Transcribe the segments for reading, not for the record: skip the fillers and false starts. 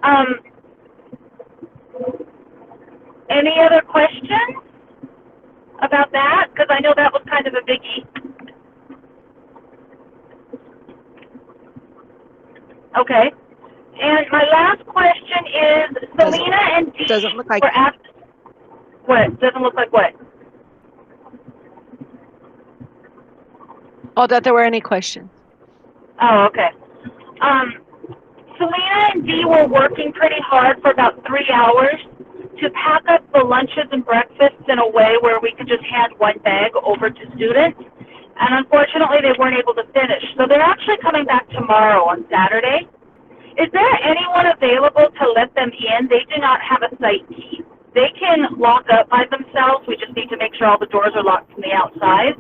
Um, any other questions about that? Because I know that was kind of a biggie. Okay. And my last question is, Selena and Dee Doesn't look like were asked. What? Doesn't look like what? Oh, that there were any questions. Oh, okay. Selena and Dee were working pretty hard for about 3 hours to pack up the lunches and breakfasts in a way where we could just hand one bag over to students. And unfortunately, they weren't able to finish. So they're actually coming back tomorrow on Saturday. Is there anyone available to let them in? They do not have a site key. They can lock up by themselves. We just need to make sure all the doors are locked from the outside.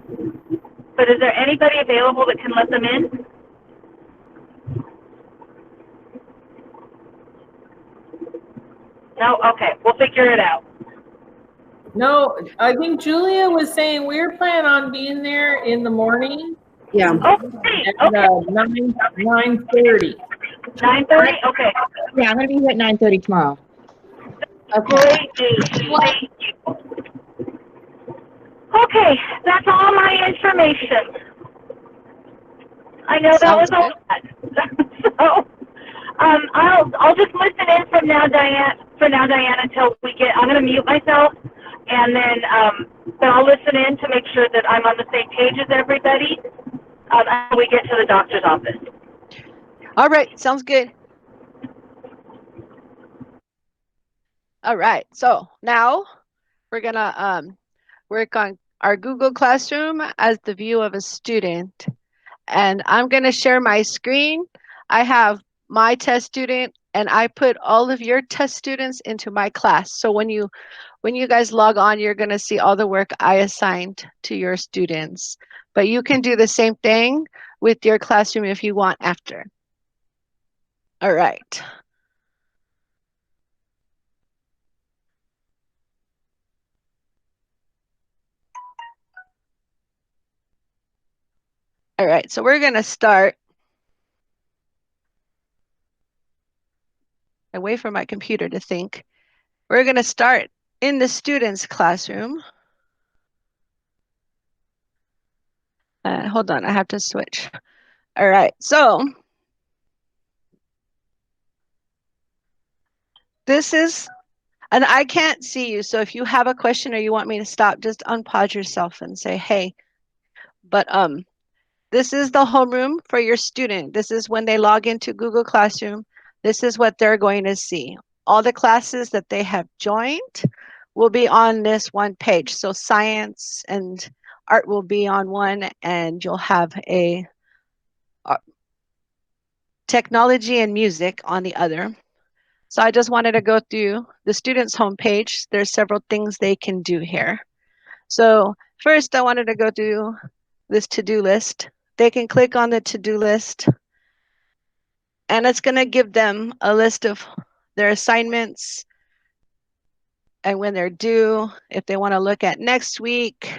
But is there anybody available that can let them in? No? Okay. We'll figure it out. No, I think Julia was saying we're planning on being there in the morning. Yeah. Okay. At Okay. 9:30. 9:30? Okay. Yeah, I'm gonna be here at 9:30 tomorrow. Okay. Great news. Thank you. Okay, that's all my information. I know that was a lot. So, I'll just listen in from now, Diane. For now, Diane, until we get. I'm going to mute myself, and then but I'll listen in to make sure that I'm on the same page as everybody. Until we get to the doctor's office. All right, sounds good. All right, so now we're gonna work on our Google Classroom as the view of a student. And I'm gonna share my screen. I have my test student and I put all of your test students into my class. So when you guys log on, you're gonna see all the work I assigned to your students. But you can do the same thing with your classroom if you want after. All right. All right, so we're gonna start. Away from my computer to think. We're gonna start in the student's classroom. Hold on, I have to switch. All right, so this is, and I can't see you, so if you have a question or you want me to stop, just unpause yourself and say, hey. But this is the homeroom for your student. This is when they log into Google Classroom. This is what they're going to see. All the classes that they have joined will be on this one page. So science and art will be on one, and you'll have a technology and music on the other. So I just wanted to go through the students' homepage. There's several things they can do here. So first I wanted to go through this to-do list. They can click on the to-do list and it's gonna give them a list of their assignments and when they're due, if they wanna look at next week.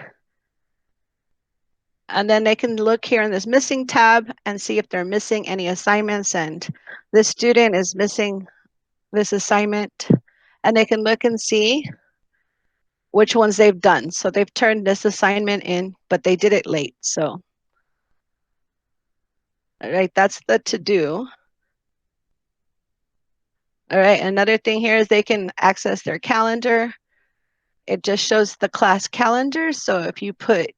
And then they can look here in this missing tab and see if they're missing any assignments and this student is missing this assignment, and they can look and see which ones they've done. So they've turned this assignment in, but they did it late. So, all right, that's the to do. All right, another thing here is they can access their calendar. It just shows the class calendar. So if you put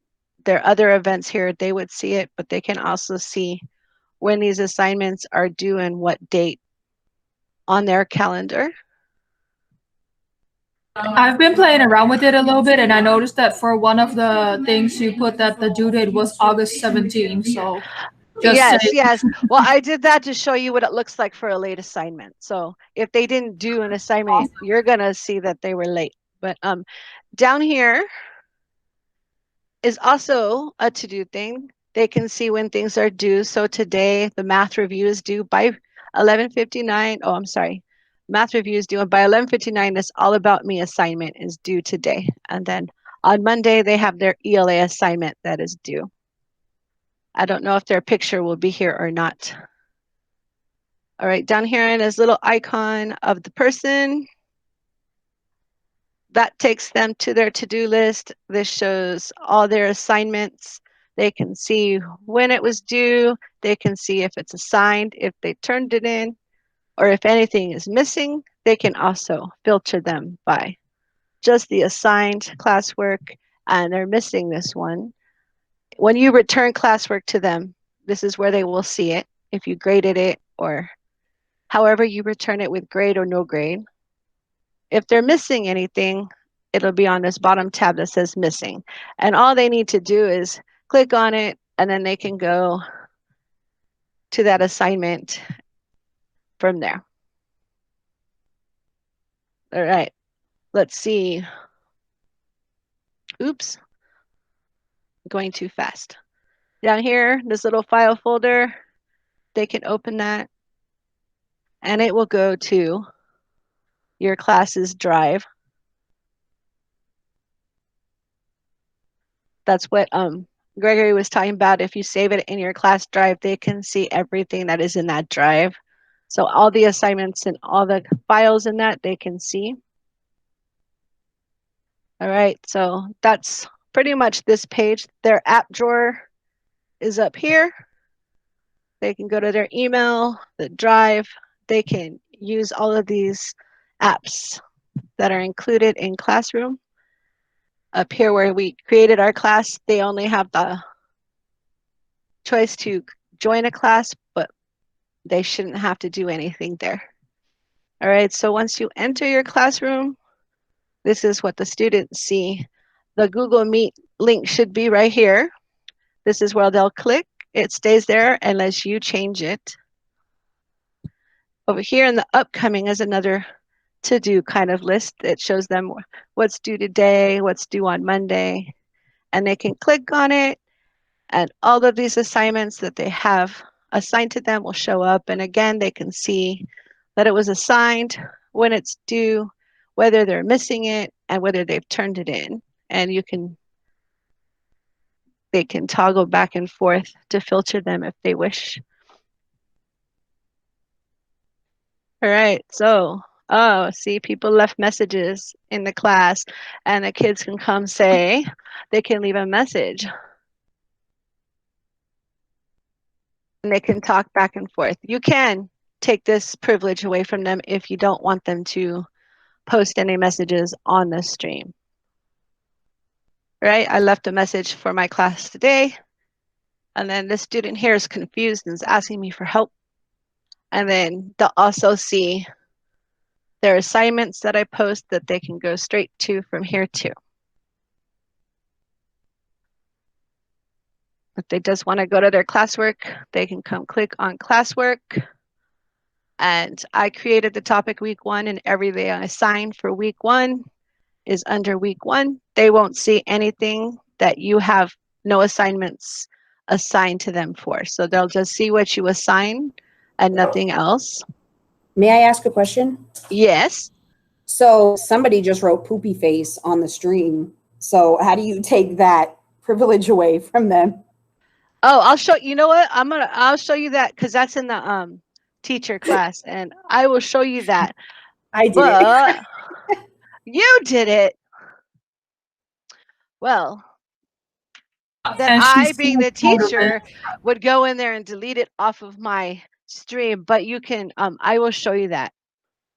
their other events here, they would see it, but they can also see when these assignments are due and what date on their calendar. I've been playing around with it a little bit, and I noticed that for one of the things you put that the due date was August 17th. So yes. Well, I did that to show you what it looks like for a late assignment. So if they didn't do an assignment, you're gonna see that they were late. But down here is also a to-do thing. They can see when things are due. So today the math review is due by 11:59. Oh, I'm sorry. Math review is due by 11:59. This All About Me assignment is due today. And then on Monday, they have their ELA assignment that is due. I don't know if their picture will be here or not. All right, down here in this little icon of the person, that takes them to their to-do list. This shows all their assignments. They can see when it was due. They can see if it's assigned, if they turned it in, or if anything is missing. They can also filter them by just the assigned classwork, and they're missing this one. When you return classwork to them, this is where they will see it, if you graded it or however you return it with grade or no grade. If they're missing anything, it'll be on this bottom tab that says missing. And all they need to do is click on it, and then they can go to that assignment from there. All right, let's see. Oops, going too fast. Down here, this little file folder, they can open that, and it will go to your class's drive. That's what Gregory was talking about. If you save it in your class drive, they can see everything that is in that drive. So all the assignments and all the files in that, they can see. All right, so that's pretty much this page. Their app drawer is up here. They can go to their email, the drive. They can use all of these apps that are included in Classroom. Up here where we created our class, they only have the choice to join a class, but they shouldn't have to do anything there. All right, so once you enter your Classroom, this is what the students see. The Google Meet link should be right here. This is where they'll click. It stays there unless you change it. Over here in the upcoming is another to-do kind of list. It shows them what's due today, what's due on Monday, and they can click on it, and all of these assignments that they have assigned to them will show up. And again, they can see that it was assigned, when it's due, whether they're missing it, and whether they've turned it in. And they can toggle back and forth to filter them if they wish. All right, so, oh, see, people left messages in the class, and the kids can come say, they can leave a message. And they can talk back and forth. You can take this privilege away from them if you don't want them to post any messages on the stream. Right, I left a message for my class today, and then this student here is confused and is asking me for help. And then they'll also see their assignments that I post that they can go straight to from here too. If they just want to go to their classwork, they can come click on classwork. And I created the topic week 1, and everything I assigned for week 1 is under week 1. They won't see anything that you have no assignments assigned to them for. So they'll just see what you assign and nothing else. May I ask a question? Yes. So somebody just wrote poopy face on the stream. So how do you take that privilege away from them? Oh, I'll show you. Know what? I'll show you that because that's in the teacher class, and I will show you that. I did but you did it. Well, then I, being the teacher, would go in there and delete it off of my stream. But you can, I will show you that.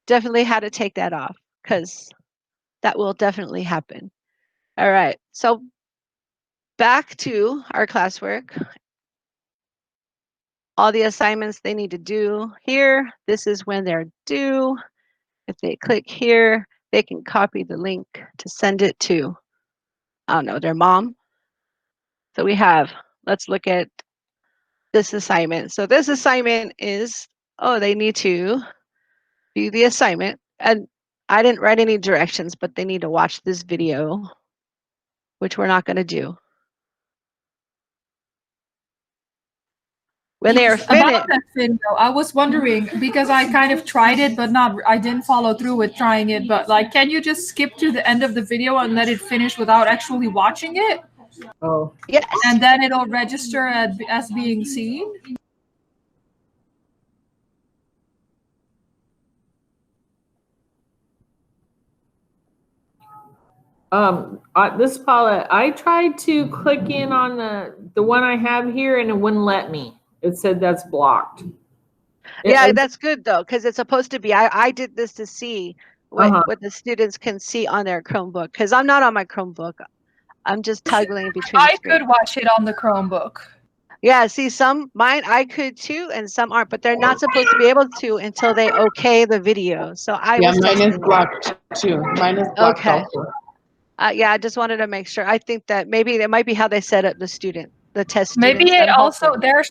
Definitely how to take that off, because that will definitely happen. All right, so back to our classwork. All the assignments they need to do here. This is when they're due. If they click here, they can copy the link to send it to, I don't know, their mom. So we have, let's look at this assignment. So this assignment is, oh, they need to do the assignment. And I didn't write any directions, but they need to watch this video, which we're not going to do. When they are finished. About that video, I was wondering, because I kind of tried it, but I didn't follow through with trying it. But like, can you just skip to the end of the video and let it finish without actually watching it? Oh, Yes. And then it'll register as being seen? This Paula, I tried to click in on the one I have here, and it wouldn't let me. It said that's blocked. Yeah, that's good though, because it's supposed to be. I did this to see what the students can see on their Chromebook, because I'm not on my Chromebook. I'm just toggling between I screens. could watch it on the Chromebook. Yeah, see, mine I could too, and some aren't, but they're not supposed to be able to until they okay the video. So I was mine is testing it. blocked too. Mine is blocked Okay. also. Yeah, I just wanted to make sure. I think that maybe that might be how they set up the test Maybe students. it then also hopefully- there's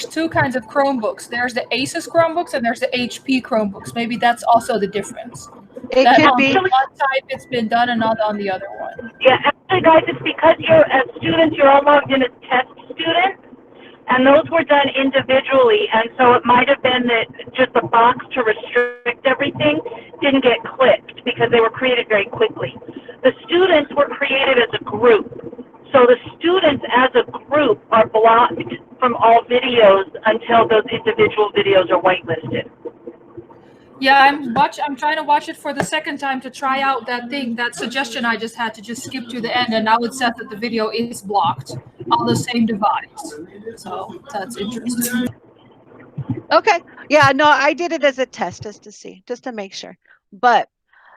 two kinds of Chromebooks. There's the Asus Chromebooks and there's the HP Chromebooks. Maybe that's also the difference. It That could on be. one type it's been done and not on the other one. Yeah, actually, guys, it's because as students, you're all logged in as test students, and those were done individually, and so it might have been that just the box to restrict everything didn't get clicked because they were created very quickly. The students were created as a group, so the students as a group are blocked from all videos until those individual videos are whitelisted. Yeah, I'm trying to watch it for the second time to try out that suggestion I just had to just skip to the end, and now it says that the video is blocked on the same device. So that's interesting. Okay. Yeah, no, I did it as a test just to see, just to make sure. But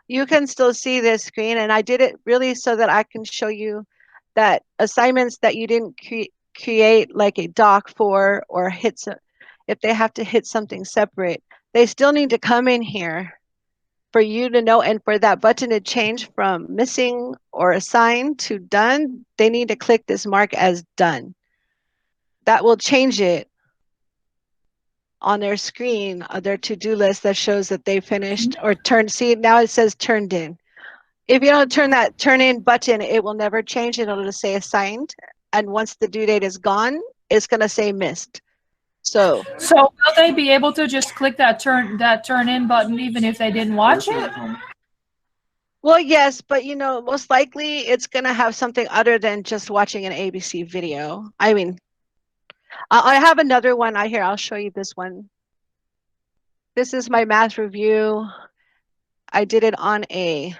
you can still see this screen, and I did it really so that I can show you that assignments that you didn't create like a doc for, or if they have to hit something separate, they still need to come in here for you to know, and for that button to change from missing or assigned to done, they need to click this mark as done. That will change it on their screen, their to-do list that shows that they finished or turned. See, now it says turned in. If you don't turn that turn in button, it will never change. It'll just say assigned. And once the due date is gone, it's going to say missed. So will they be able to just click that turn in button even if they didn't watch it? well, yes, but most likely it's going to have something other than just watching an ABC video. I mean, I have another one out here. I'll show you this one. This is my math review. I did it on a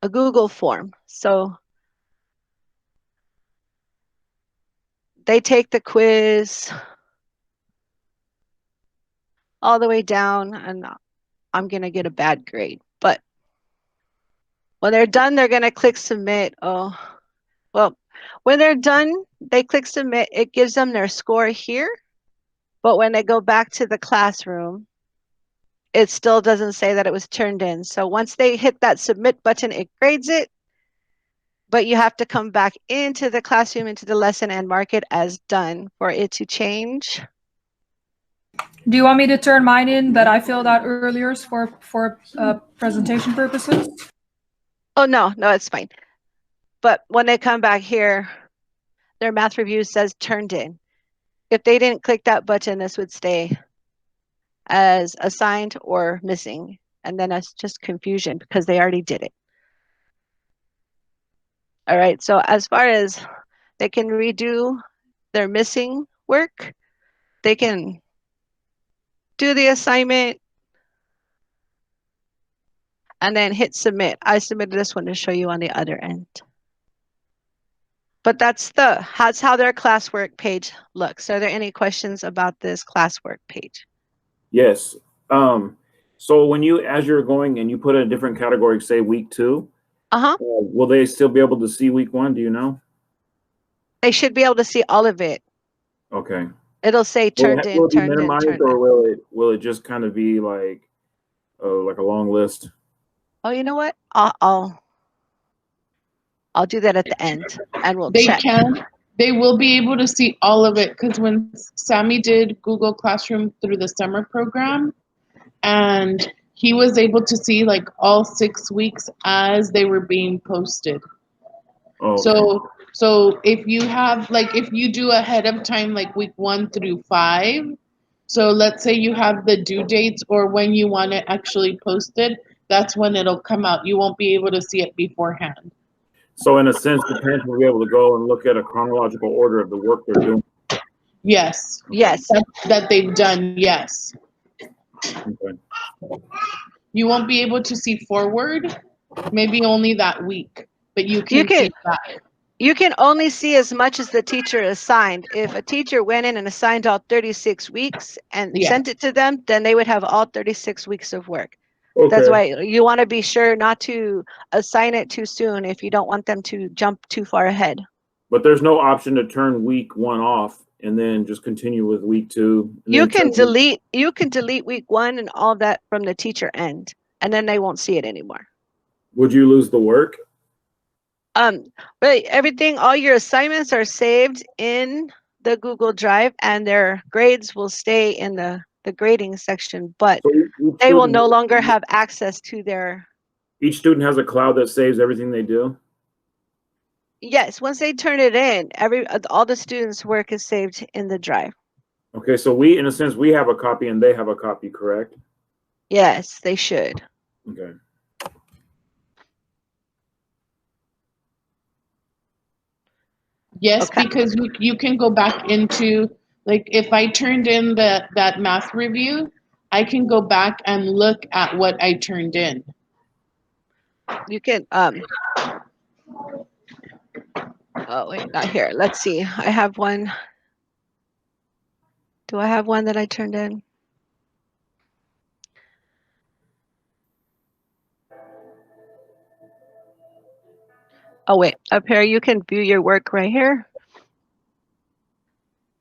Google form. So they take the quiz all the way down, and I'm going to get a bad grade. But when they're done, they're going to click submit. Oh, well, when they're done, they click submit. It gives them their score here. But when they go back to the classroom, it still doesn't say that it was turned in. So once they hit that submit button, it grades it. But you have to come back into the classroom, into the lesson, and mark it as done for it to change. Do you want me to turn mine in that I filled out earlier for presentation purposes? Oh, no, it's fine. But when they come back here, their math review says turned in. If they didn't click that button, this would stay as assigned or missing. And then that's just confusion because they already did it. All right, so as far as they can redo their missing work, they can do the assignment and then hit submit. I submitted this one to show you on the other end. But that's how their classwork page looks. Are there any questions about this classwork page? Yes. So as you're going and you put in a different category, say week 2, will they still be able to see week 1? Do you know? They should be able to see all of it. Okay. It'll say turned in, turned in, turned in. Or will it just kind of be like a long list? Oh, you know what? I'll do that at the end, and we'll check. They will be able to see all of it, because when Sammy did Google Classroom through the summer program, and he was able to see like all 6 weeks as they were being posted. Oh, okay. So if you have, like, if you do ahead of time, like week 1 through 5, so let's say you have the due dates or when you want it actually posted, that's when it'll come out. You won't be able to see it beforehand. So in a sense, the parents will be able to go and look at a chronological order of the work they're doing. Yes. Yes. That they've done, yes. Okay. You won't be able to see forward, Maybe only that week, but you can see back. You can only see as much as the teacher assigned. If a teacher went in and assigned all 36 weeks and sent it to them, then they would have all 36 weeks of work. Okay. That's why you want to be sure not to assign it too soon if you don't want them to jump too far ahead. But there's no option to turn week 1 off and then just continue with week 2. You can delete week 1 and all that from the teacher end, and then they won't see it anymore. Would you lose the work? But everything, all your assignments are saved in the Google Drive, and their grades will stay in the grading section, but they will no longer have access to their. Each student has a cloud that saves everything they do? Yes, once they turn it in, all the students' work is saved in the drive. Okay, so we, in a sense, we have a copy and they have a copy, correct? Yes, they should. Okay. Yes, because you can go back into, like, if I turned in that math review, I can go back and look at what I turned in. You can, oh wait, not here. Let's see. I have one. Do I have one that I turned in? Oh wait, up here you can view your work right here,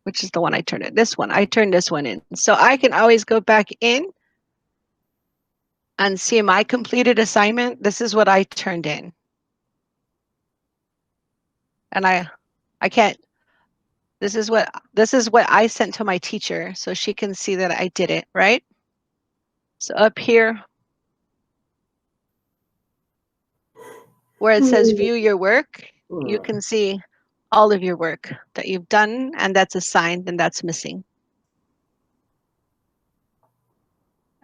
which is the one I turned in. This one, I turned this one in. So I can always go back in and see my completed assignment. This is what I turned in. And I can't, this is what I sent to my teacher so she can see that I did it, right? So up here, where it says view your work, you can see all of your work that you've done and that's assigned and that's missing.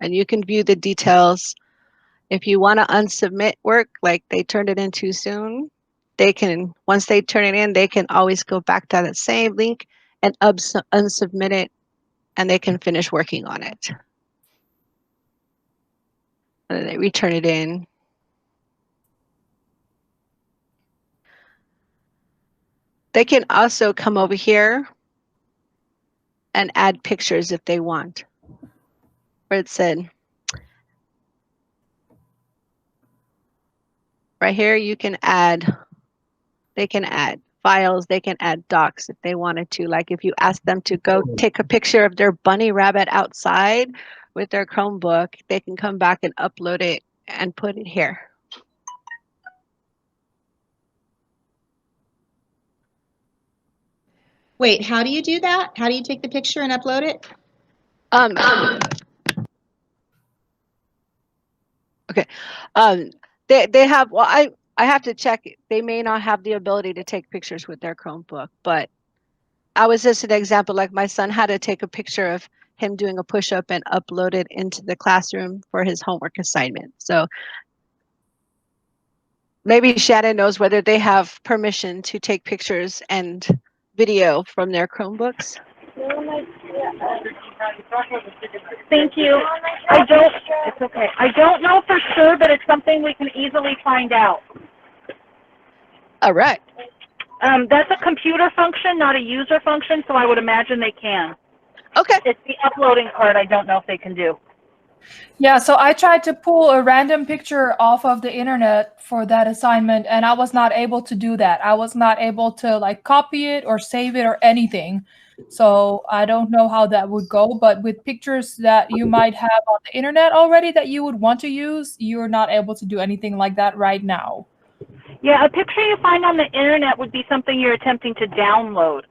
And you can view the details. If you want to unsubmit work, like they turned it in too soon, they can, once they turn it in, they can always go back to that same link and unsubmit it, and they can finish working on it. And then they return it in. They can also come over here and add pictures if they want. Where it said, right here, you can add, they can add files, they can add docs if they wanted to. Like if you ask them to go take a picture of their bunny rabbit outside with their Chromebook, they can come back and upload it and put it here. Wait, how do you do that? How do you take the picture and upload it? Okay. They have, well, I have to check. They may not have the ability to take pictures with their Chromebook, but I was just an example, like my son had to take a picture of him doing a push-up and upload it into the classroom for his homework assignment. So maybe Shannon knows whether they have permission to take pictures and video from their Chromebooks. Thank you. It's okay. I don't know for sure, but it's something we can easily find out. All right. That's a computer function, not a user function, so I would imagine they can. Okay. It's the uploading part I don't know if they can do. Yeah, so I tried to pull a random picture off of the internet for that assignment, and I was not able to do that. I was not able to like copy it or save it or anything. So I don't know how that would go, but with pictures that you might have on the internet already that you would want to use, you're not able to do anything like that right now. Yeah, a picture you find on the internet would be something you're attempting to download.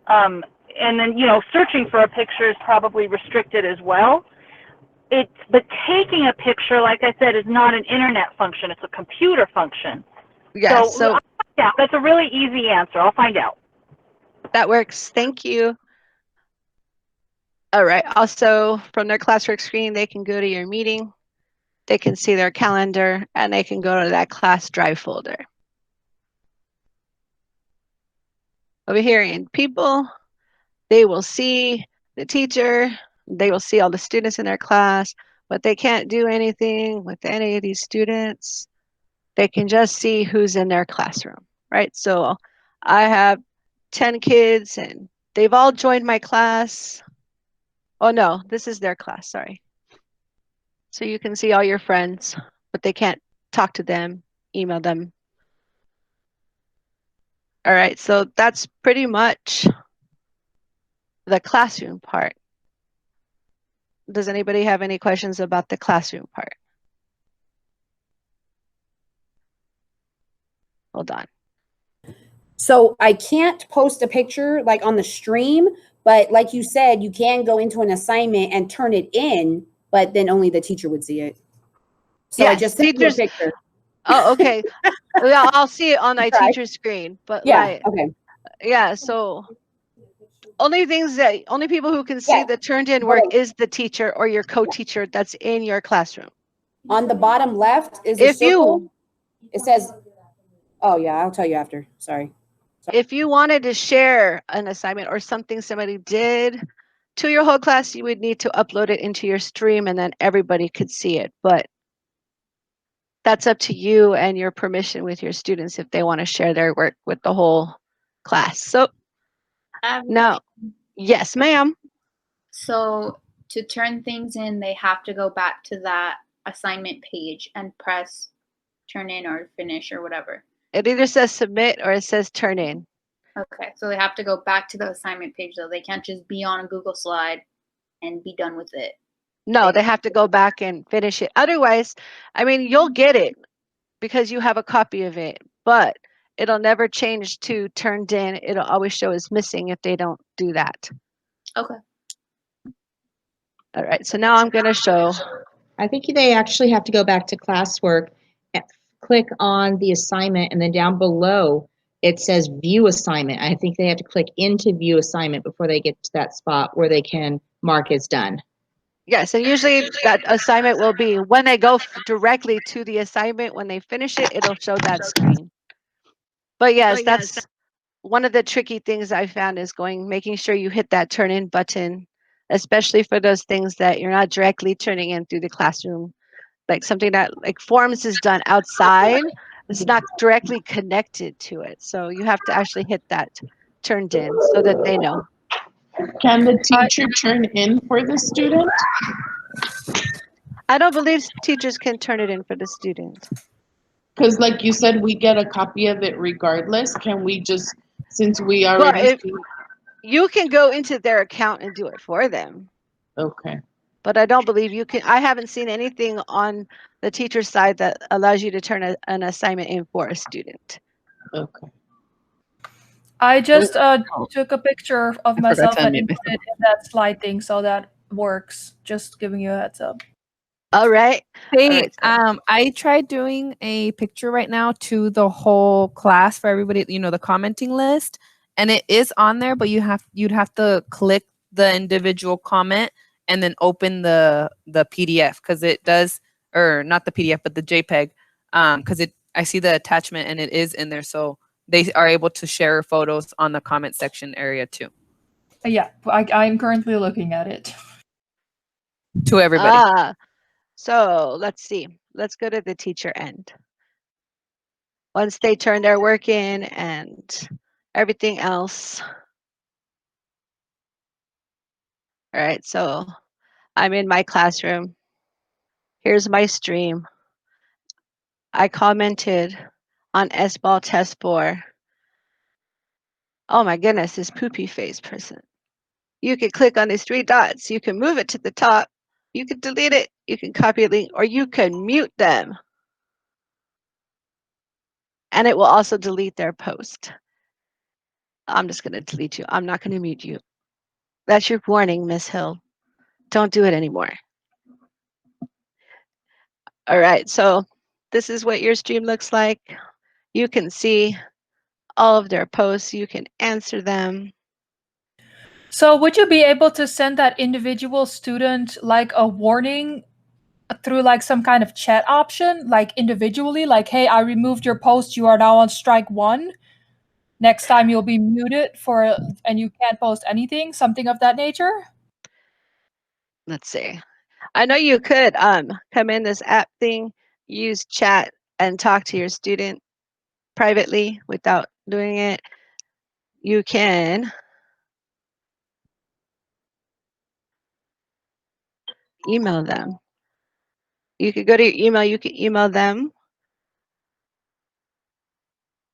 And then, you know, searching for a picture is probably restricted as well. But taking a picture, like I said, is not an internet function. It's a computer function. Yeah, so yeah, that's a really easy answer. I'll find out. That works. Thank you. All right. Also, from their classwork screen, they can go to your meeting. They can see their calendar, and they can go to that class drive folder. Over here in people, they will see the teacher. They will see all the students in their class, but they can't do anything with any of these students. They can just see who's in their classroom, right? So I have 10 kids and they've all joined my class. Oh no, this is their class, sorry. So you can see all your friends, but they can't talk to them, email them. All right, so that's pretty much the classroom part. Does anybody have any questions about the classroom part? Hold on. So I can't post a picture like on the stream, but like you said, you can go into an assignment and turn it in, but then only the teacher would see it. So I Yes, just sent you a teachers. picture. Oh, okay. Yeah, I'll see it on my Try. teacher's screen, but Yeah. Okay. yeah, so only people who can see Yes. the turned in work is the teacher or your co-teacher that's in your classroom. On the bottom left is a circle. It says, oh yeah, I'll tell you after. Sorry. If you wanted to share an assignment or something somebody did to your whole class, you would need to upload it into your stream and then everybody could see it. But that's up to you and your permission with your students if they want to share their work with the whole class. So now, yes, ma'am. So to turn things in, they have to go back to that assignment page and press turn in or finish or whatever. It either says submit or it says turn in. Okay, so they have to go back to the assignment page though. They can't just be on a Google slide and be done with it. No, they have to go back and finish it. Otherwise, I mean, you'll get it because you have a copy of it, but it'll never change to turned in. It'll always show as missing if they don't do that. Okay. All right, so now I'm going to show. I think they actually have to go back to classwork, and click on the assignment, and then down below it says view assignment. I think they have to click into view assignment before they get to that spot where they can mark as done. Yes, and usually that assignment will be when they go directly to the assignment, when they finish it, it'll show that screen. But yes, that's one of the tricky things I found is making sure you hit that turn in button, especially for those things that you're not directly turning in through the classroom. Like something that like forms is done outside, it's not directly connected to it. So you have to actually hit that turned in so that they know. Can the teacher turn in for the student? I don't believe teachers can turn it in for the student. Because like you said, we get a copy of it regardless. Can we just, since we already see? You can go into their account and do it for them. Okay. But I don't believe you can. I haven't seen anything on the teacher side that allows you to turn an assignment in for a student. Okay. I just took a picture of myself and put it in that slide thing, so that works. Just giving you a heads up. All right. Hey, I tried doing a picture right now to the whole class for everybody, you know, the commenting list, and it is on there, but you'd have to click the individual comment and then open the PDF, because it does, or not the PDF, but the JPEG, because I see the attachment and it is in there, so they are able to share photos on the comment section area too. Yeah, I'm currently looking at it. To everybody. So let's see. Let's go to the teacher end. Once they turn their work in and everything else. All right, so I'm in my classroom. Here's my stream. I commented on S-Ball Test 4. Oh my goodness, this poopy face person. You can click on these 3 dots. You can move it to the top. You can delete it. You can copy a link, or you can mute them. And it will also delete their post. I'm just going to delete you. I'm not going to mute you. That's your warning, Miss Hill. Don't do it anymore. All right, so this is what your stream looks like. You can see all of their posts. You can answer them. So would you be able to send that individual student like a warning through like some kind of chat option, like individually, like, hey, I removed your post, you are now on strike 1. Next time you'll be muted and you can't post anything, something of that nature? Let's see. I know you could come in this app thing, use chat and talk to your student privately without doing it, you can email them. You could go to your email, you can email them.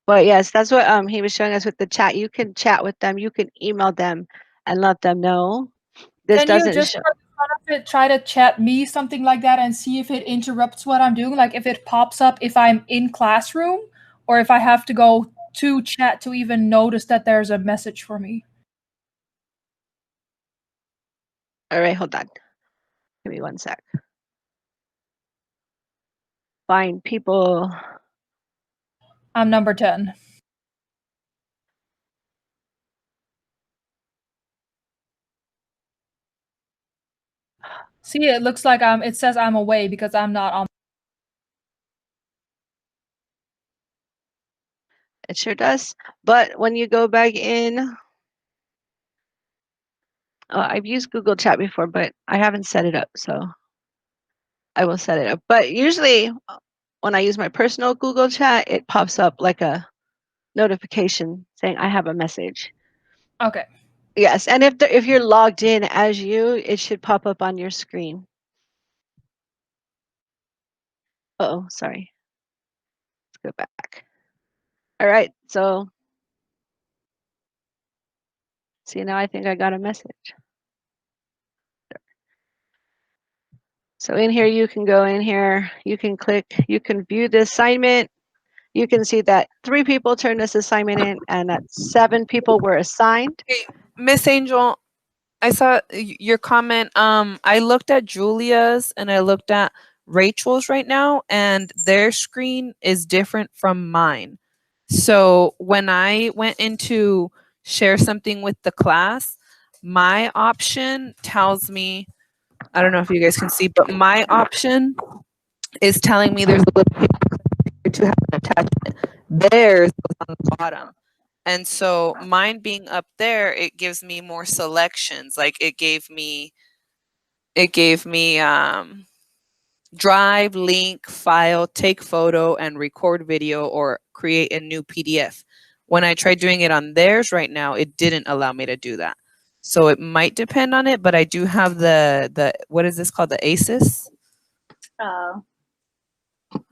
But yes, that's what he was showing us with the chat. You can chat with them, you can email them and let them know. This Can you doesn't just show. for the fun of it try to chat me something like that and see if it interrupts what I'm doing? Like if it pops up if I'm in classroom or if I have to go to chat to even notice that there's a message for me. All right, hold on. Give me 1 sec. Find people. I'm number 10. See, it looks like it says I'm away because I'm not on. It sure does. But when you go back in, I've used Google Chat before, but I haven't set it up, so I will set it up. But usually when I use my personal Google Chat, it pops up like a notification saying I have a message. Okay. Yes, and if you're logged in as you, it should pop up on your screen. Uh-oh, sorry. Let's go back. All right, so see, now I think I got a message. So in here, you can go in here, you can click, you can view the assignment. You can see that 3 people turned this assignment in and that 7 people were assigned. Hey, Miss Angel, I saw your comment. I looked at Julia's and I looked at Rachel's right now, and their screen is different from mine. So when I went into share something with the class, my option tells me, I don't know if you guys can see, but my option is telling me there's a little picture to have an attachment. Theirs was on the bottom. And so mine being up there, it gives me more selections. Like it gave me drive, link, file, take photo, and record video or create a new PDF. When I tried doing it on theirs right now, it didn't allow me to do that. So it might depend on it, but I do have the what is this called? The ACES? Oh.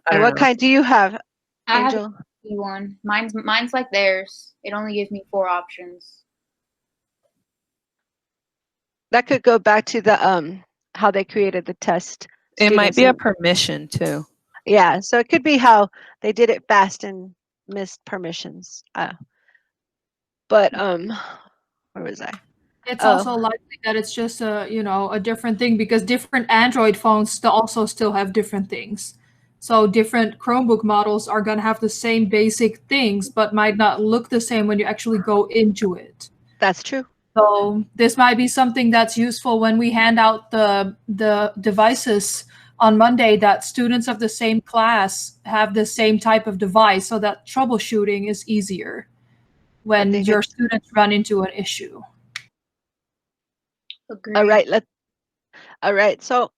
And what kind do you have, I have Angel? a one. Mine's like theirs. It only gives me 4 options. That could go back to the how they created the test. It might Students be a and- permission too. Yeah, so it could be how they did it fast and missed permissions. But where was I? It's also likely that it's just a different thing because different Android phones also still have different things. So different Chromebook models are going to have the same basic things, but might not look the same when you actually go into it. That's true. So this might be something that's useful when we hand out the devices on Monday, that students of the same class have the same type of device so that troubleshooting is easier when your students run into an issue. Agreed. All right, so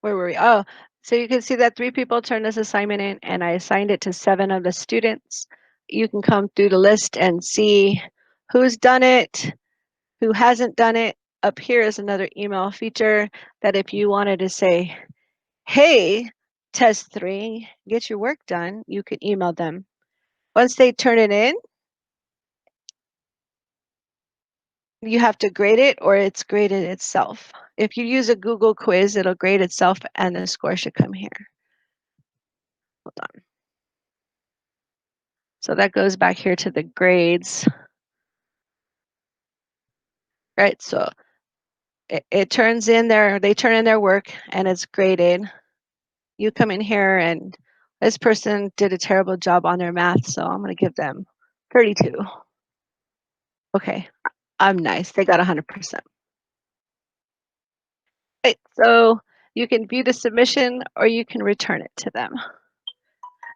where were we? Oh, so you can see that 3 people turned this assignment in and I assigned it to 7 of the students. You can come through the list and see who's done it, who hasn't done it. Up here is another email feature that if you wanted to say, hey, test 3, get your work done, you could email them. Once they turn it in, you have to grade it or it's graded itself. If you use a Google quiz, it'll grade itself and the score should come here. Hold on. So that goes back here to the grades. Right, so it turns in they turn in their work and it's graded. You come in here and this person did a terrible job on their math, so I'm gonna give them 32. Okay, I'm nice, they got 100%. Right, so you can view the submission or you can return it to them.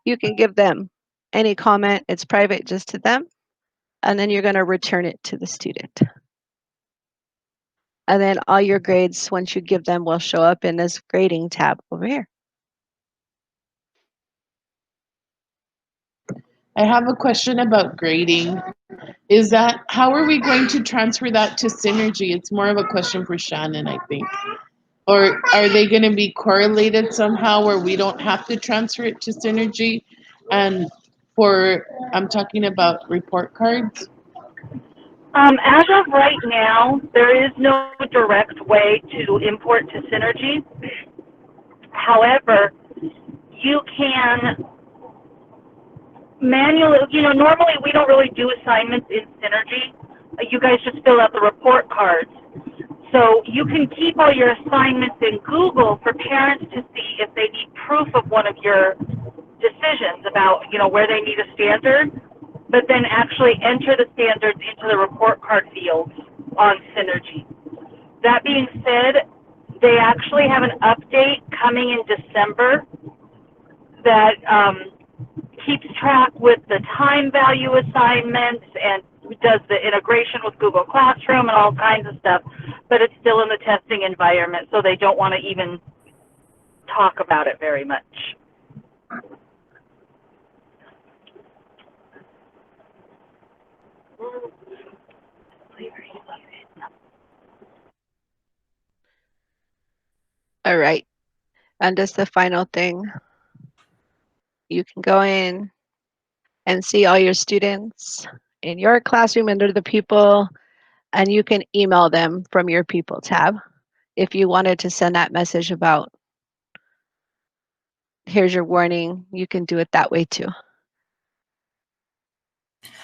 You can give them any comment, it's private just to them, and then you're gonna return it to the student. And then all your grades, once you give them, will show up in this grading tab over here. I have a question about grading. Is that, how are we going to transfer that to Synergy? It's more of a question for Shannon, I think. Or are they going to be correlated somehow where we don't have to transfer it to Synergy? And for, I'm talking about report cards. As of right now, there is no direct way to import to Synergy. However, you can manually, normally we don't really do assignments in Synergy. You guys just fill out the report cards. So you can keep all your assignments in Google for parents to see if they need proof of one of your decisions about, where they need a standard, but then actually enter the standards into the report card fields on Synergy. That being said, they actually have an update coming in December that keeps track with the time value assignments and does the integration with Google Classroom and all kinds of stuff, but it's still in the testing environment, so they don't want to even talk about it very much. All right. And just the final thing. You can go in and see all your students in your classroom under the people, and you can email them from your people tab. If you wanted to send that message about, here's your warning, you can do it that way too.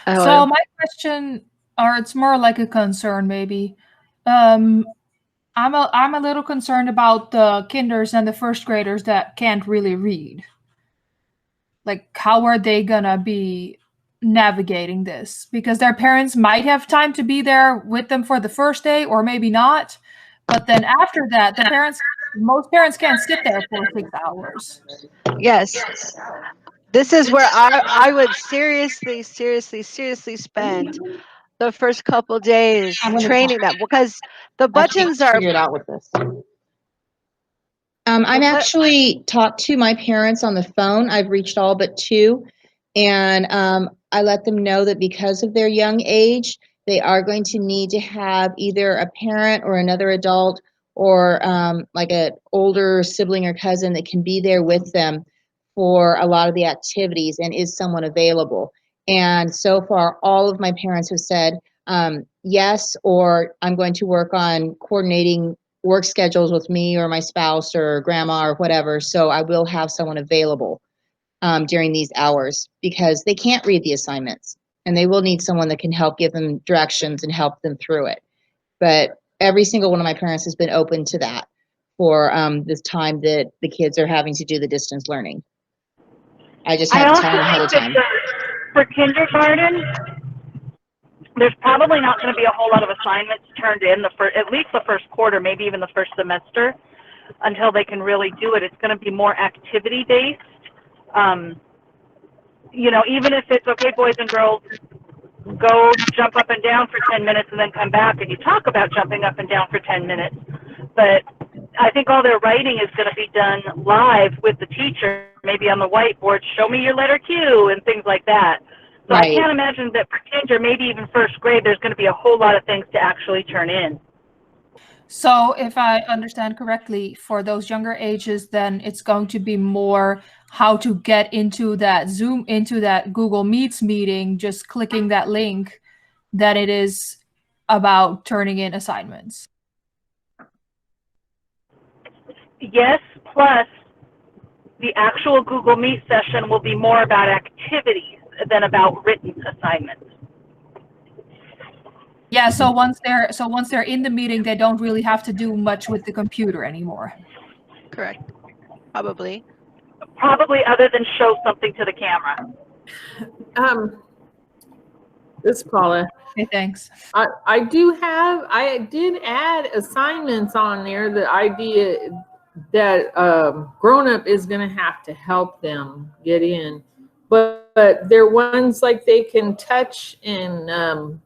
So my question, or it's more like a concern maybe. I'm a little concerned about the kinders and the first graders that can't really read. Like, how are they gonna be navigating this? Because their parents might have time to be there with them for the first day, or maybe not. But then after that, most parents can't sit there for 6 hours. Yes. This is where I would seriously spend the first couple days training them, because the buttons are figured out with this. I've actually talked to my parents on the phone. I've reached all but 2, and I let them know that because of their young age, they are going to need to have either a parent or another adult or like an older sibling or cousin that can be there with them for a lot of the activities, and is someone available. And so far, all of my parents have said yes, or I'm going to work on coordinating work schedules with me or my spouse or grandma or whatever, so I will have someone available during these hours, because they can't read the assignments and they will need someone that can help give them directions and help them through it. But every single one of my parents has been open to that for this time that the kids are having to do the distance learning. I just have to tell them ahead of time. For kindergarten, there's probably not going to be a whole lot of assignments turned in at least the first quarter, maybe even the first semester, until they can really do it. It's going to be more activity based. Even if it's okay, boys and girls, go jump up and down for 10 minutes and then come back and you talk about jumping up and down for 10 minutes. But I think all their writing is going to be done live with the teacher, maybe on the whiteboard, show me your letter Q and things like that. So right. I can't imagine that for kinder, maybe even first grade, there's going to be a whole lot of things to actually turn in. So if I understand correctly, for those younger ages, then it's going to be more how to get into that Zoom, into that Google Meets meeting, just clicking that link, than it is about turning in assignments. Yes, plus the actual Google Meet session will be more about activities than about written assignments. Yeah, so once they're in the meeting, they don't really have to do much with the computer anymore. Correct. Probably other than show something to the camera. This is Paula. Okay, thanks. I did add assignments on there. The idea that grown-up is going to have to help them get in, but they're ones like they can touch and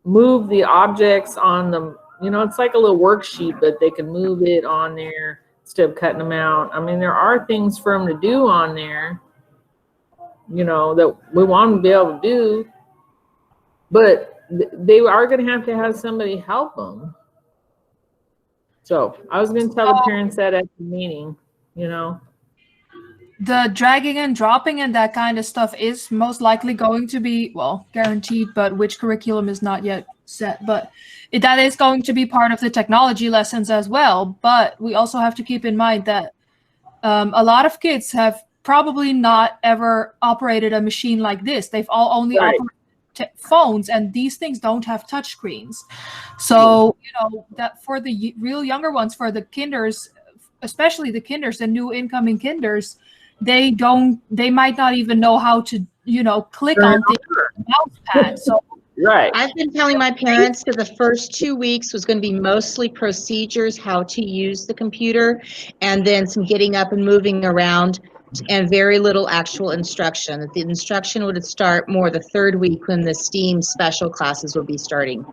move the objects on them. It's like a little worksheet, but they can move it on there instead of cutting them out. I mean, there are things for them to do on there, you know, that we want them to be able to do, but they are going to have somebody help them. So I was going to tell the parents that at the meeting, you know. The dragging and dropping and that kind of stuff is most likely going to be, well, guaranteed, but which curriculum is not yet set. But that is going to be part of the technology lessons as well. But we also have to keep in mind that a lot of kids have probably not ever operated a machine like this. They've all only operated phones, and these things don't have touch screens. So, you know, that for the real younger ones, for the kinders, especially the kinders, the new incoming kinders, they might not even know how to, you know, click on things on the mouse pad. So right. I've been telling my parents that the first 2 weeks was going to be mostly procedures, how to use the computer, and then some getting up and moving around, and very little actual instruction. That the instruction would start more the 3rd week when the STEAM special classes would be starting.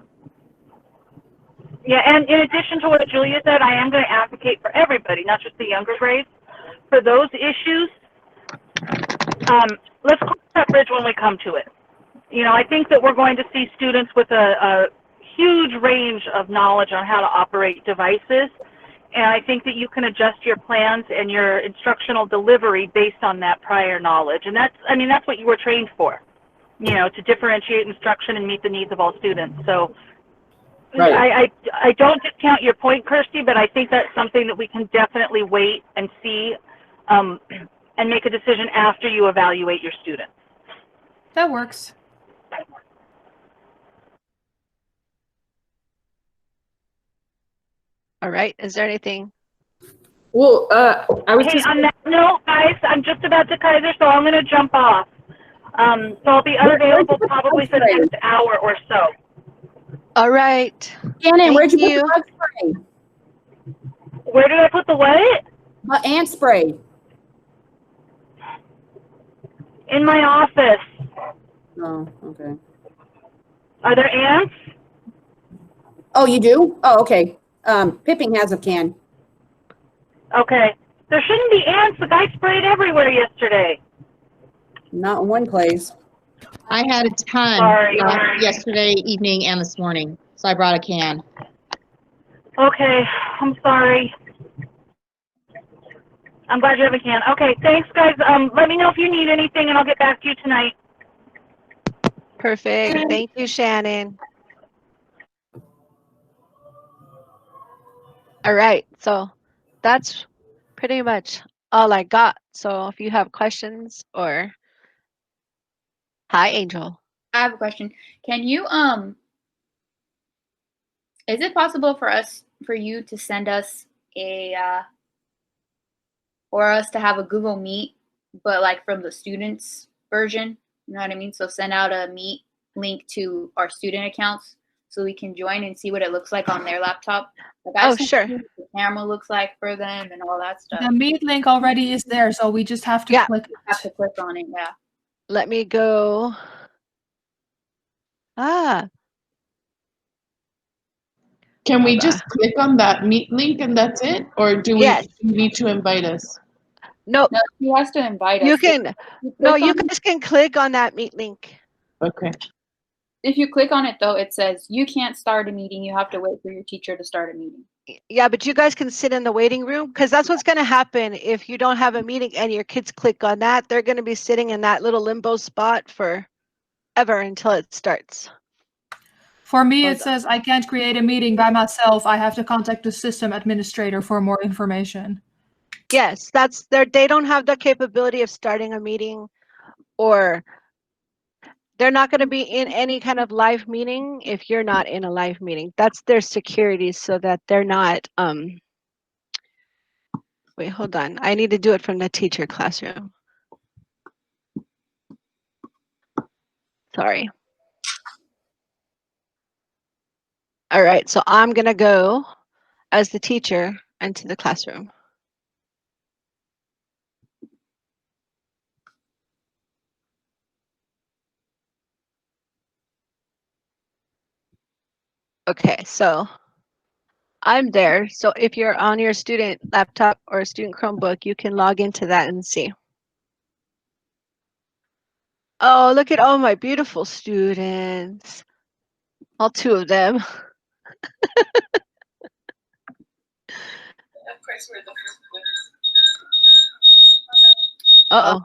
Yeah, and in addition to what Julia said, I am going to advocate for everybody, not just the younger grades, for those issues. Let's cross that bridge when we come to it. You know, I think that we're going to see students with a huge range of knowledge on how to operate devices, and I think that you can adjust your plans and your instructional delivery based on that prior knowledge. And that's what you were trained for, you know, to differentiate instruction and meet the needs of all students. So I don't discount your point, Kirsty, but I think that's something that we can definitely wait and see and make a decision after you evaluate your students. that works. All right. Is there anything? Well, I was Hey, just on that note, guys, I'm just about to Kaiser, so I'm going to jump off. So I'll be unavailable probably for the next hour or so. All right. Shannon, where'd you Thank put the bug spray? Where did I put the what? Ant spray. In my office. Oh, okay. Are there ants? Oh, you do? Oh, okay. Pippin has a can. Okay. There shouldn't be ants. The guy sprayed everywhere yesterday. Not in one place. I had a ton Sorry. yesterday evening and this morning, so I brought a can. Okay. I'm sorry. I'm glad you have a can. Okay. Thanks, guys. Let me know if you need anything, and I'll get back to you tonight. Perfect. Thank you, Shannon. All right. So that's pretty much all I got. So if you have questions or hi, Angel. I have a question. Can you is it possible for you to send us or us to have a Google Meet, but like from the students version? You know what I mean? So send out a Meet link to our student accounts so we can join and see what it looks like on their laptop. Like Sure. What the camera looks like for them and all that stuff. The Meet link already is there, so we just have to click. Have to click on it, yeah. Let me go. Can we just click on that Meet link and that's it? Or do we need to invite us? No, he has to invite us. You can. You guys can click on that Meet link. Okay. If you click on it, though, it says you can't start a meeting. You have to wait for your teacher to start a meeting. Yeah, but you guys can sit in the waiting room because that's what's going to happen if you don't have a meeting and your kids click on that. They're going to be sitting in that little limbo spot forever until it starts. For me, it says I can't create a meeting by myself. I have to contact the system administrator for more information. Yes, they don't have the capability of starting a meeting, or they're not going to be in any kind of live meeting if you're not in a live meeting. That's their security so that they're not wait, hold on. I need to do it from the teacher classroom. Sorry. All right, so I'm going to go as the teacher into the classroom. Okay, so I'm there. So if you're on your student laptop or student Chromebook, you can log into that and see. Oh, look at all my beautiful students. All 2 of them. Of course, we're the first ones. Uh-oh.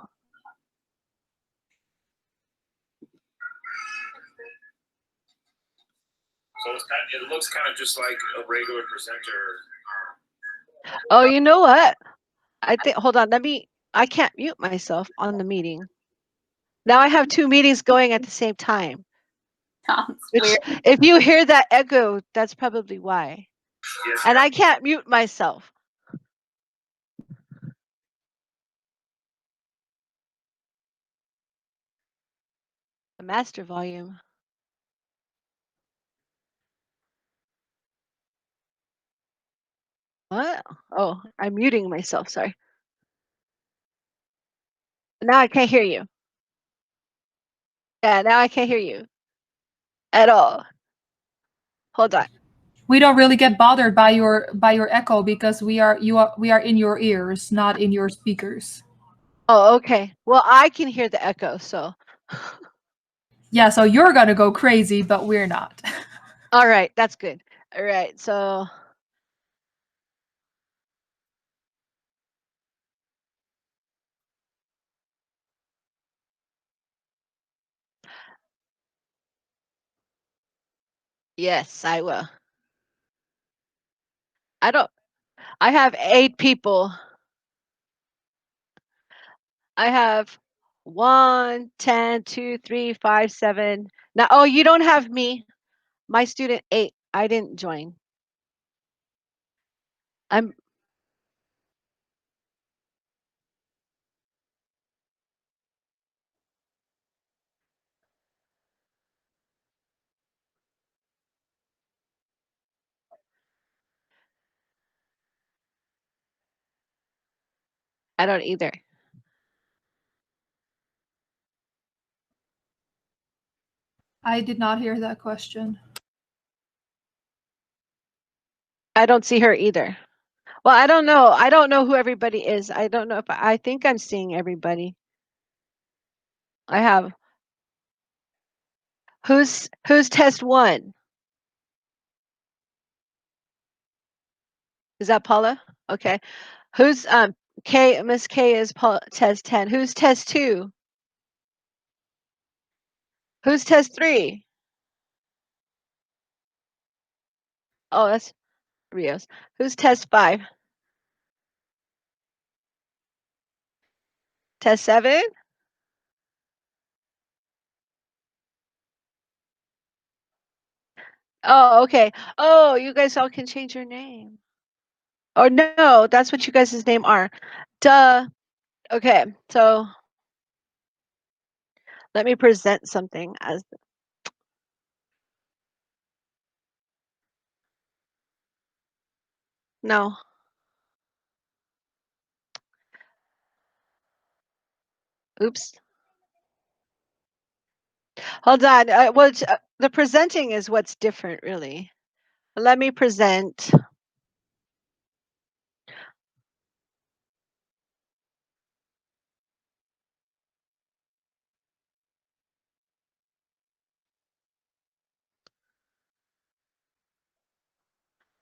So it looks kind of just like a regular presenter. Oh, you know what? I think, hold on, I can't mute myself on the meeting. Now I have 2 meetings going at the same time. Sounds Which, weird. if you hear that echo, that's probably why. Yes, And I can't mute myself. The master volume. What? Oh, I'm muting myself, sorry. Now I can't hear you. Yeah, now I can't hear you. At all. Hold on. We don't really get bothered by your echo because we are in your ears, not in your speakers. Oh, okay. Well, I can hear the echo, so. Yeah, so you're gonna go crazy, but we're not. All right, that's good. All right, so. Yes, I will. I have 8 people. I have 1, 10, 2, 3, 5, 7. Now, oh, you don't have me. My student 8. I didn't join. I don't either. I did not hear that question. I don't see her either. Well, I don't know. I don't know who everybody is. I don't know if I think I'm seeing everybody. I have. Who's test 1? Is that Paula? Okay. Who's K? Miss K is test 10. Who's test 2? Who's test 3? Oh, that's Rios. Who's test 5? Test 7? Oh, okay. Oh, you guys all can change your name. Oh no, that's what you guys' name are. Duh. Okay, so let me present something as no. Oops. Hold on. The presenting is what's different, really. Let me present.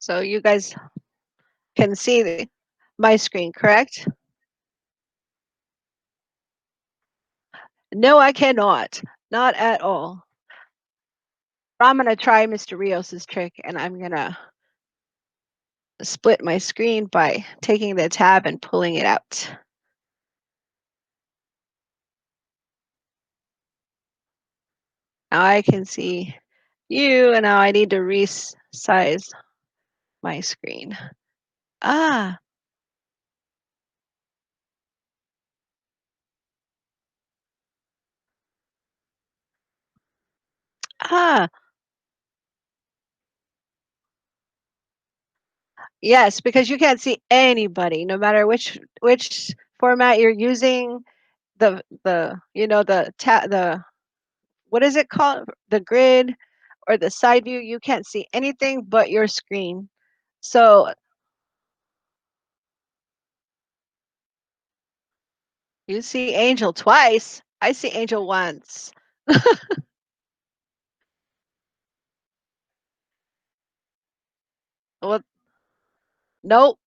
So you guys can see my screen, correct? No, I cannot. Not at all. I'm going to try Mr. Rios's trick, and I'm going to split my screen by taking the tab and pulling it out. Now I can see you, and now I need to resize my screen. Ah. Ah. Yes, because you can't see anybody, no matter which format you're using. The what is it called? The grid or the side view, you can't see anything but your screen. So you see Angel twice. I see Angel once. Well, nope.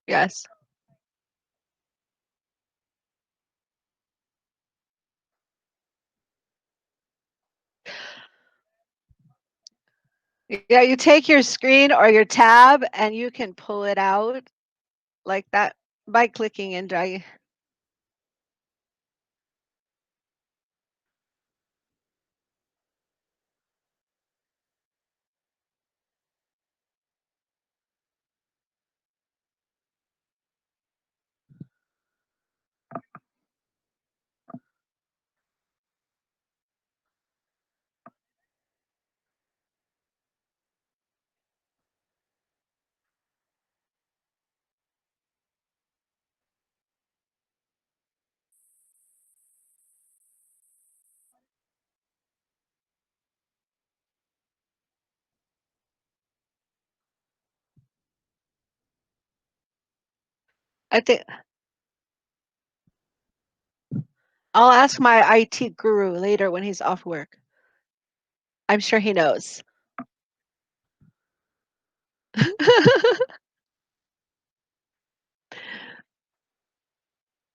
Yes. Yeah, you take your screen or your tab and you can pull it out like that by clicking and dragging. I think I'll ask my IT guru later when he's off work. I'm sure he knows.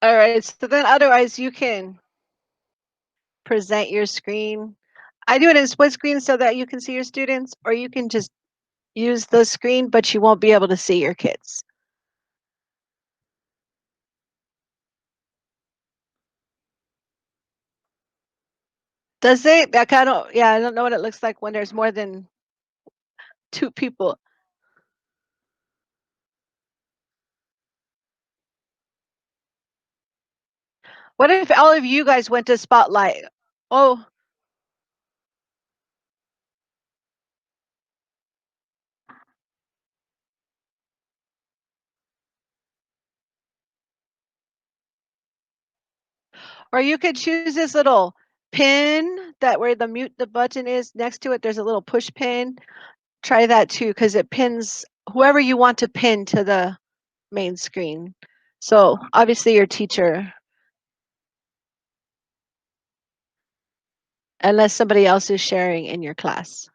All right, so then otherwise you can present your screen. I do it in split screen so that you can see your students, or you can just use the screen, but you won't be able to see your kids. Does it? Like, I don't, yeah, I don't know what it looks like when there's more than 2 people. What if all of you guys went to Spotlight? Oh, or you could choose this little pin that where the mute the button is next to it. There's a little push pin. Try that too, because it pins whoever you want to pin to the main screen. So obviously your teacher, unless somebody else is sharing in your class.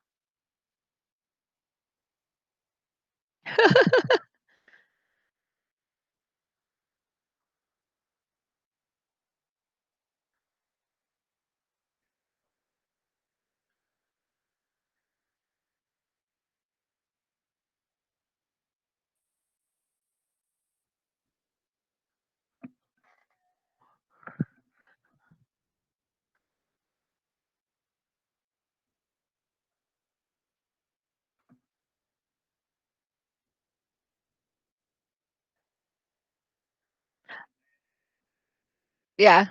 Yeah.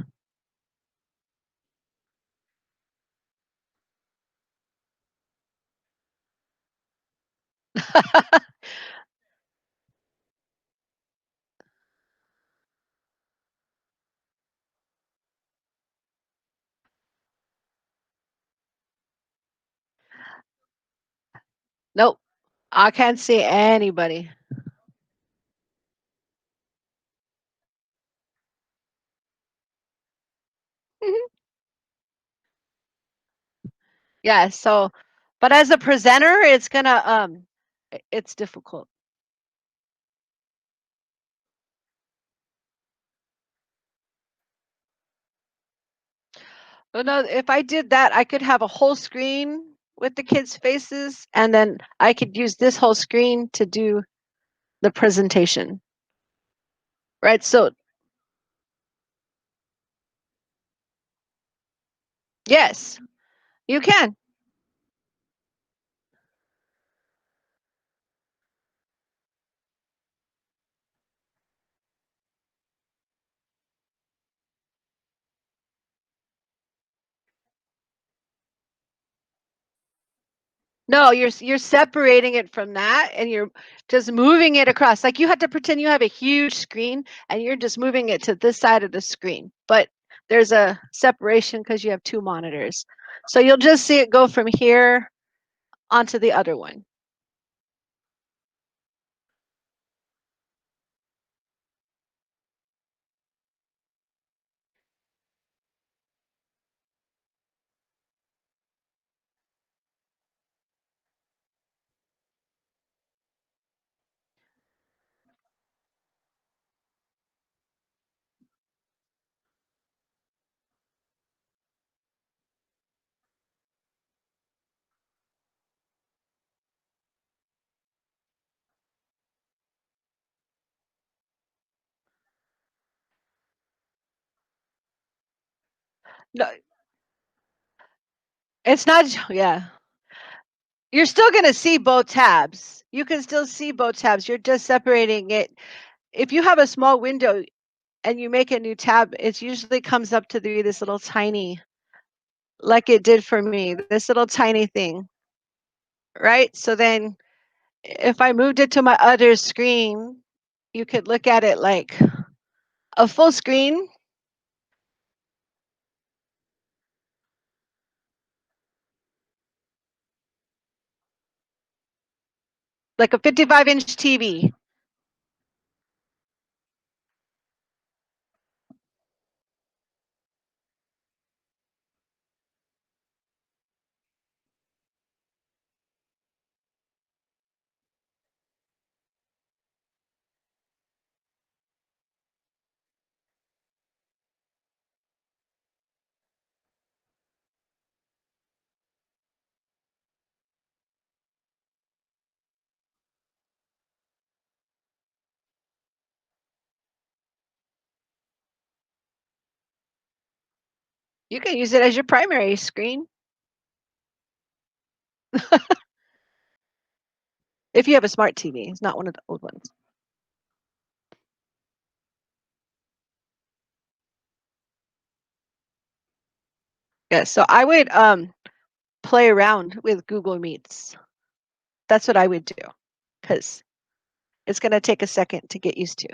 Nope. I can't see anybody. Yeah, so but as a presenter, it's gonna it's difficult. Oh, no, if I did that, I could have a whole screen with the kids' faces, and then I could use this whole screen to do the presentation. Right? So yes, you can. No, you're separating it from that, and you're just moving it across. Like you have to pretend you have a huge screen, and you're just moving it to this side of the screen. But there's a separation because you have two monitors. So you'll just see it go from here onto the other one. No, it's not, yeah. You're still going to see both tabs. You can still see both tabs. You're just separating it. If you have a small window and you make a new tab, it usually comes up to be this little tiny, like it did for me, this little tiny thing, right? So then if I moved it to my other screen, you could look at it like a full screen. Like a 55-inch TV. You can use it as your primary screen. If you have a smart TV, it's not one of the old ones. Yeah, so I would play around with Google Meets. That's what I would do because it's going to take a second to get used to.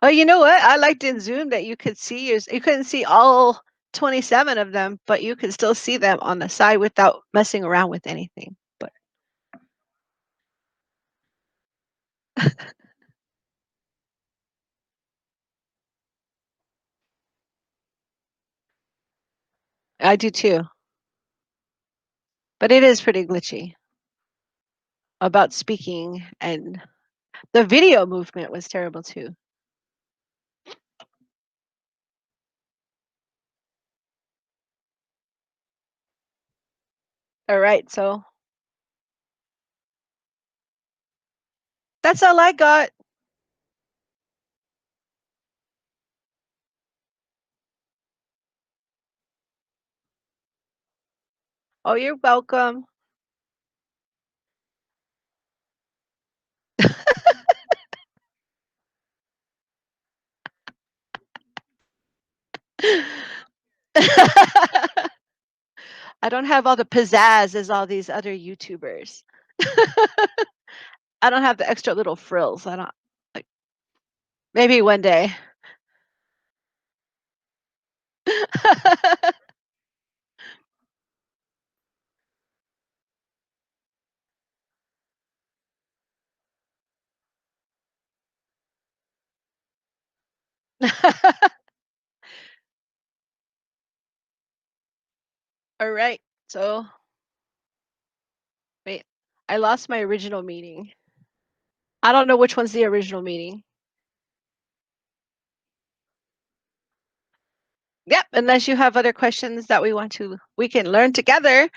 Oh, you know what? I liked in Zoom that you could see you couldn't see all 27 of them, but you could still see them on the side without messing around with anything. But I do too. But it is pretty glitchy about speaking, and the video movement was terrible too. All right, so that's all I got. Oh, you're welcome. I don't have all the pizzazz as all these other YouTubers. I don't have the extra little frills. I don't like maybe one day. All right. So, wait, I lost my original meeting. I don't know which one's the original meeting. Yep, unless you have other questions that we can learn together.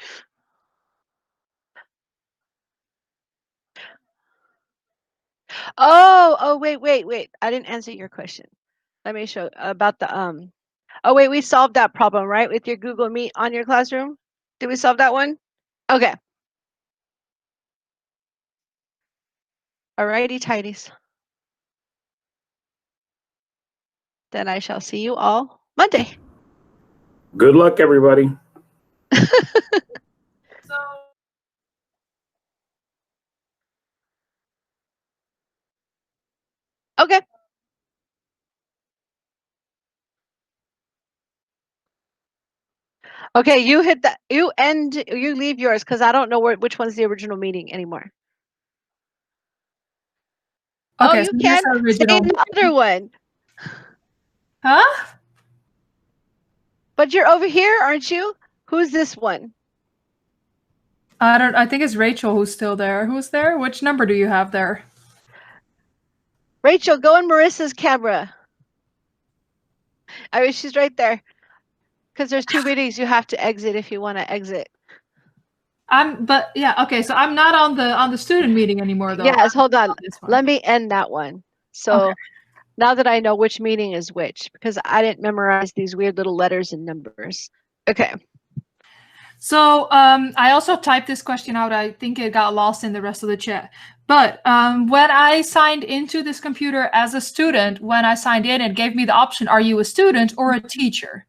Oh, wait. I didn't answer your question. Let me show about the oh wait, we solved that problem, right? With your Google Meet on your classroom? Did we solve that one? Okay. Alrighty, tidies. Then I shall see you all Monday. Good luck, everybody. Okay. Okay, you hit that. You leave yours because I don't know which one's the original meeting anymore. Okay, oh, you so can here's the say original. the other one. Huh? But you're over here, aren't you? Who's this one? I think it's Rachel who's still there. Who's there? Which number do you have there? Rachel, go in Marissa's camera. I mean, she's right there. Because there's 2 meetings you have to exit if you want to exit. But yeah, okay, so I'm not on the student meeting anymore though. Yes, hold on. This one. Let me end that one. So Okay. now that I know which meeting is which, because I didn't memorize these weird little letters and numbers. Okay. So I also typed this question out. I think it got lost in the rest of the chat. But when I signed into this computer as a student, when I signed in, it gave me the option, are you a student or a teacher?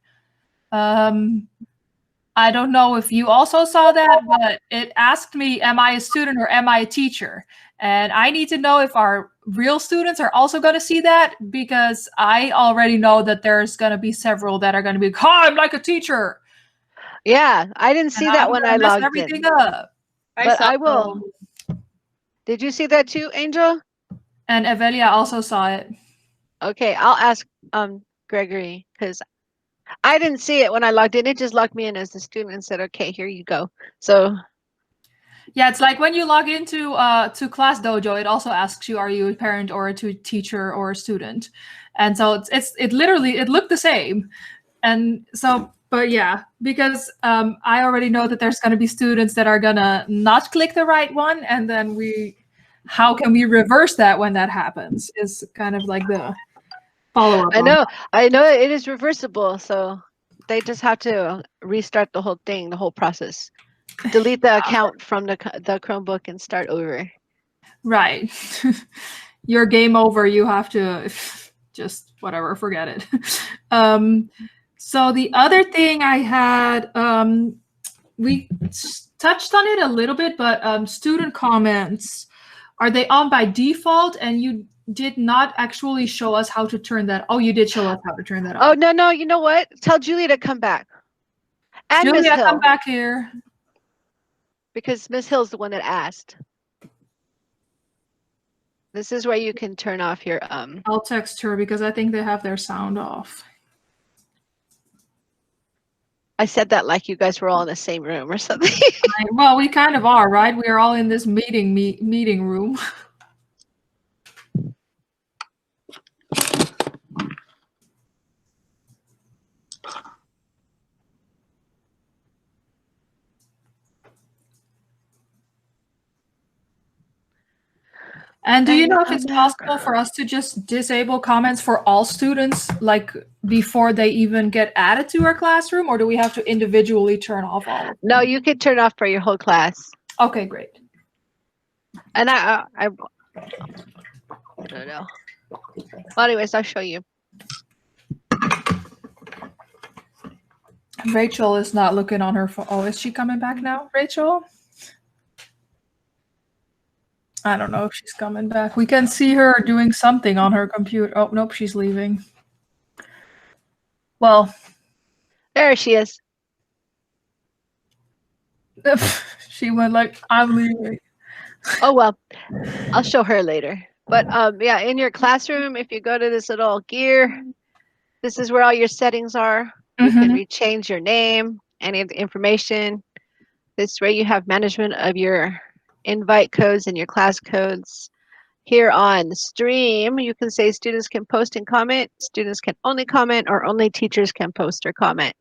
I don't know if you also saw that, but it asked me, am I a student or am I a teacher? And I need to know if our real students are also going to see that, because I already know that there's going to be several that are going to be, hi, I'm like a teacher. Yeah, I didn't see that when I logged everything in. up. But I will. Did you see that too, Angel? And Evelia also saw it. Okay, I'll ask Gregory, because I didn't see it when I logged in. It just logged me in as a student and said, okay, here you go. So yeah, it's like when you log into to Class Dojo, it also asks you, are you a parent or a teacher or a student? And so it literally, it looked the same. And so, but yeah, because I already know that there's going to be students that are going to not click the right one. And then how can we reverse that when that happens is kind of like the follow-up. I know it is reversible. So they just have to restart the whole thing, the whole process. Delete the account from the Chromebook and start over. Right. Your game over. You have to just whatever, forget it. So the other thing I had, we touched on it a little bit, but student comments, are they on by default? And you did not actually show us how to turn that. Oh, you did show us how to turn that on. Oh, no, you know what? Tell Julia to come back. And Miss Julia, Hill. come back here. Because Miss Hill's the one that asked. This is where you can turn off your I'll text her because I think they have their sound off. I said that like you guys were all in the same room or something. Well, we kind of are, right? We are all in this meeting room. And do you know if it's possible for us to just disable comments for all students, like before they even get added to our classroom, or do we have to individually turn off all of them? No, you can turn off for your whole class. Okay, great. And I don't know. Well, anyways, I'll show you. Rachel is not looking on her phone. Oh, is she coming back now, Rachel? I don't know if she's coming back. We can see her doing something on her computer. Oh, nope, she's leaving. Well, There she is. She went like, I'm leaving. Oh, well, I'll show her later. But yeah, in your classroom, if you go to this little gear, this is where all your settings are. You can rechange your name, any of the information. This way you have management of your invite codes and your class codes. Here on stream, you can say students can post and comment, students can only comment, or only teachers can post or comment.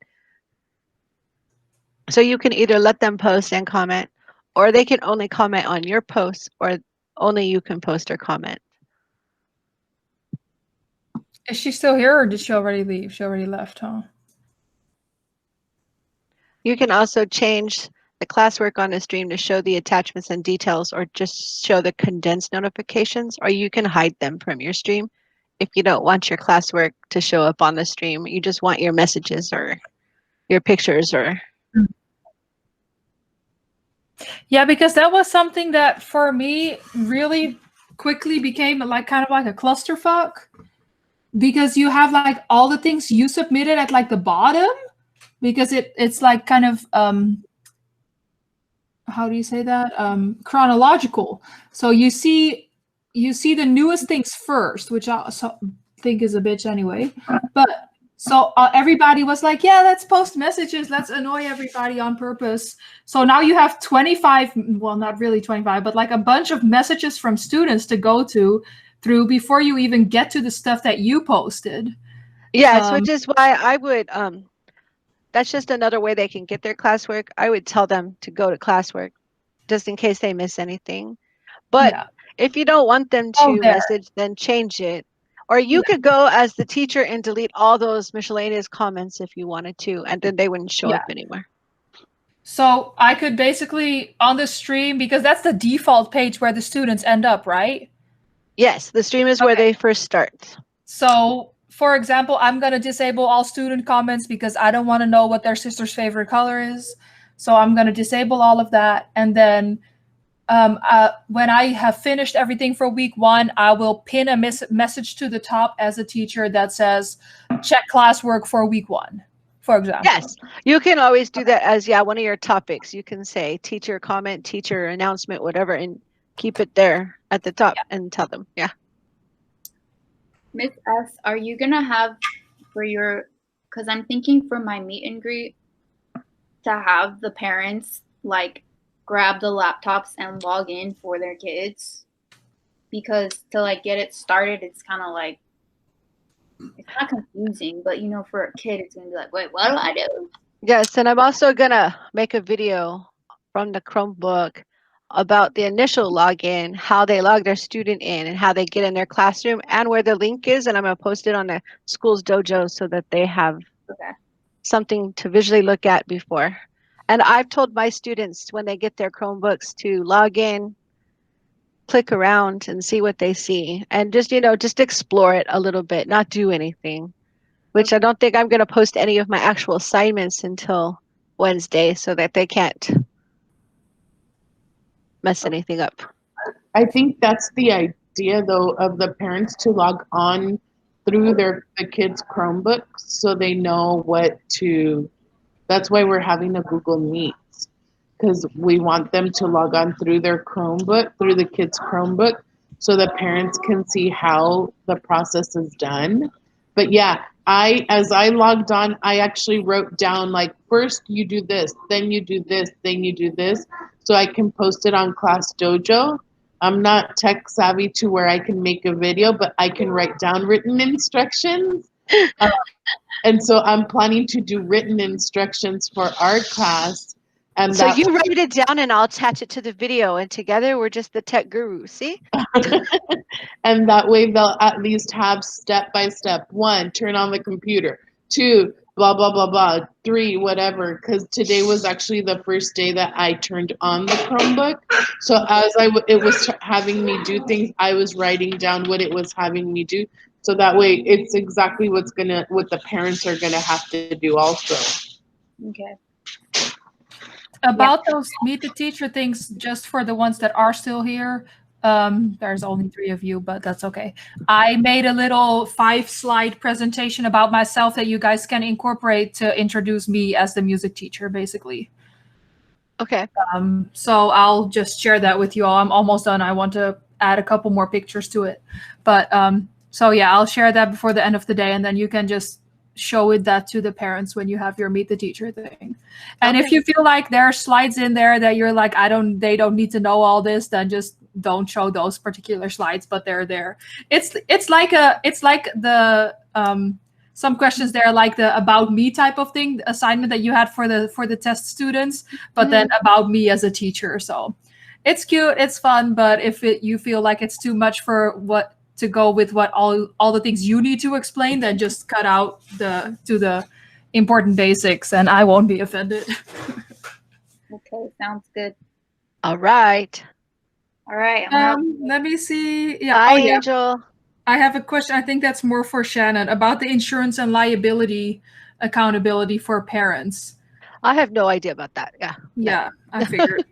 So you can either let them post and comment, or they can only comment on your posts, or only you can post or comment. Is she still here, or did she already leave? She already left, huh? You can also change the classwork on the stream to show the attachments and details, or just show the condensed notifications, or you can hide them from your stream if you don't want your classwork to show up on the stream. You just want your messages or your pictures or... Yeah, because that was something that for me really quickly became like kind of like a clusterfuck, because you have like all the things you submitted at like the bottom, because it's like kind of how do you say that, chronological. So you see the newest things first, which I think is a bitch anyway. But so everybody was like, yeah, let's post messages, let's annoy everybody on purpose. So now you have 25, well, not really 25, but like a bunch of messages from students to go through before you even get to the stuff that you posted. Yes, which is why I would, that's just another way they can get their classwork. I would tell them to go to classwork just in case they miss anything. But if you don't want them to message, then change it. Or you could go as the teacher and delete all those miscellaneous comments if you wanted to, and then they wouldn't show up anymore. So I could basically, on the stream, because that's the default page where the students end up, right? Yes, the stream is where they first start. So, for example, I'm going to disable all student comments because I don't want to know what their sister's favorite color is. So I'm going to disable all of that. And then when I have finished everything for week 1, I will pin a message to the top as a teacher that says, check classwork for week 1, for example. Yes, you can always do that as, one of your topics. You can say teacher comment, teacher announcement, whatever, and keep it there at the top and tell them, Miss S, are you going to have for your, because I'm thinking for my meet and greet to have the parents like grab the laptops and log in for their kids, because to like get it started, it's kind of like, it's not confusing, but you know, for a kid, it's gonna be like, wait, what do I do? Yes, and I'm also gonna make a video from the Chromebook about the initial login, how they log their student in and how they get in their classroom and where the link is, and I'm gonna post it on the school's dojo so that they have something to visually look at before. And I've told my students when they get their Chromebooks to log in, click around and see what they see, and just, just explore it a little bit, not do anything, which I don't think I'm going to post any of my actual assignments until Wednesday so that they can't mess anything up. I think that's the idea, though, of the parents to log on through the kids' Chromebooks so they know what to. That's why we're having a Google Meet, because we want them to log on through their Chromebook, through the kids' Chromebook, so the parents can see how the process is done. But yeah, as I logged on, I actually wrote down, like, first you do this, then you do this, then you do this, so I can post it on Class Dojo. I'm not tech savvy to where I can make a video, but I can write down written instructions. And so I'm planning to do written instructions for our class. And so you write it down and I'll attach it to the video, and together we're just the tech gurus, see? And that way they'll at least have step by step. 1, turn on the computer. 2, blah, blah, blah, blah. 3, whatever. Because today was actually the first day that I turned on the Chromebook. So as it was having me do things, I was writing down what it was having me do. So that way it's exactly what the parents are gonna have to do also. Okay. About those meet the teacher things, just for the ones that are still here, There's only 3 of you, but that's okay. I made a little 5-slide presentation about myself that you guys can incorporate to introduce me as the music teacher, basically. Okay. So I'll just share that with you all. I'm almost done. I want to add a couple more pictures to it. But so yeah, I'll share that before the end of the day, and then you can just show that to the parents when you have your meet the teacher thing. And if you feel like there are slides in there that you're like, they don't need to know all this, then just don't show those particular slides, but they're there. It's like the some questions there, like the about me type of thing, the assignment that you had for the test students, but then about me as a teacher. So it's cute, it's fun, but if you feel like it's too much for what to go with what all the things you need to explain, then just cut out the important basics, and I won't be offended. Okay, sounds good. All right. All right. Let me see. Yeah. Hi, Angel. I have a question. I think that's more for Shannon about the insurance and liability accountability for parents. I have no idea about that. Yeah. Yeah, I figured.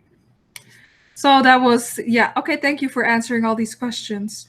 So that was, yeah. Okay, thank you for answering all these questions.